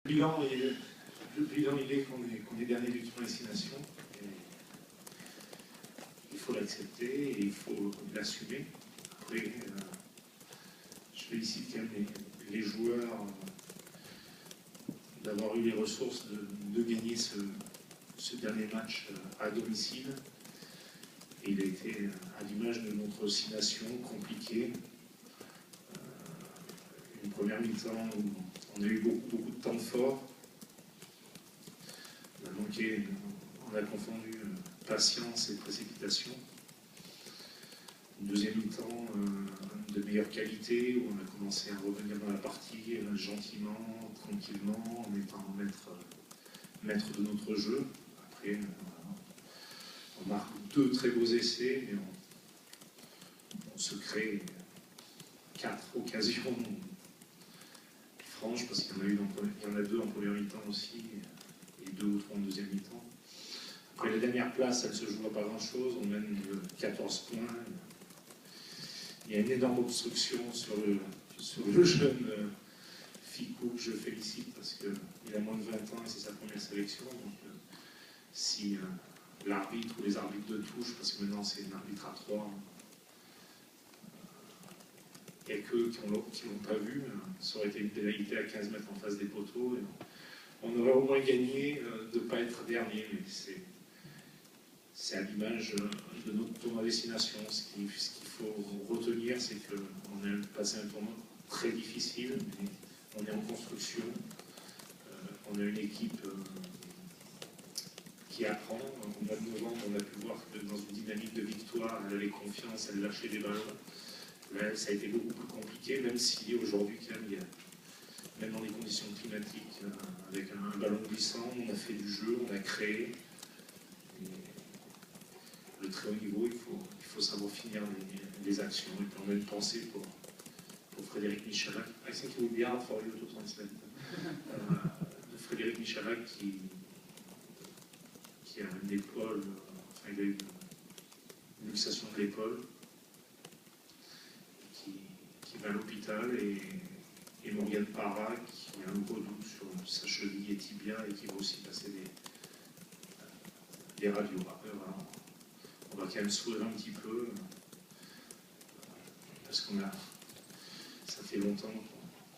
Le bilan, il est qu'on est dernier du tournoi Destination. Il faut l'accepter et il faut l'assumer. Après, je félicite quand même les joueurs d'avoir eu les ressources de gagner ce dernier match à domicile. Et il a été à l'image de notre oscillation compliquée. Une première mi-temps où on a eu beaucoup de temps fort. On a confondu patience et précipitation. Une deuxième mi-temps de meilleure qualité, où on a commencé à revenir dans la partie gentiment, tranquillement, en étant maître de notre jeu. Après, on marque 2 très beaux essais, mais on se crée 4 occasions franches, parce qu'il y en a 2 en première mi-temps aussi, et 2 ou 3 en deuxième mi-temps. Après, la dernière place, elle ne se joue pas grand-chose, on mène 14 points. Il y a une énorme obstruction sur le jeune Ficou, que je félicite, parce qu'il a moins de 20 ans et c'est sa première sélection. Donc, si l'arbitre ou les arbitres de touche, parce que maintenant c'est un arbitre à 3, il n'y a qu'eux qui ne l'ont pas vu, ça aurait été une pénalité à 15 mètres en face des poteaux. Et on aurait au moins gagné de ne pas être dernier, mais c'est à l'image de notre tournoi Destination. Ce qu'il faut retenir, c'est qu'on a passé un tournoi très difficile, mais on est en construction. On a une équipe qui apprend. Au mois de novembre, on a pu voir que dans une dynamique de victoire, elle avait confiance, elle lâchait des ballons. Là, ça a été beaucoup plus compliqué, même si aujourd'hui, même dans les conditions climatiques, avec un ballon glissant, on a fait du jeu, on a créé. Et le très haut niveau, il faut savoir finir les actions. Et puis on a une pensée pour Frédéric Michalak. I think it would be hard for you to translate. De Frédéric Michalak qui a une épaule, enfin il a eu une luxation de l'épaule, qui va à l'hôpital, et Morgane Parra qui a un gros doute sur sa cheville et tibia et qui va aussi passer des radios. Après, voilà, on va quand même sourire un petit peu, parce ça fait longtemps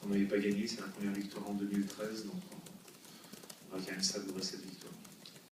qu'on n'avait pas gagné, c'est la première victoire en 2013, donc on va quand même savourer cette victoire.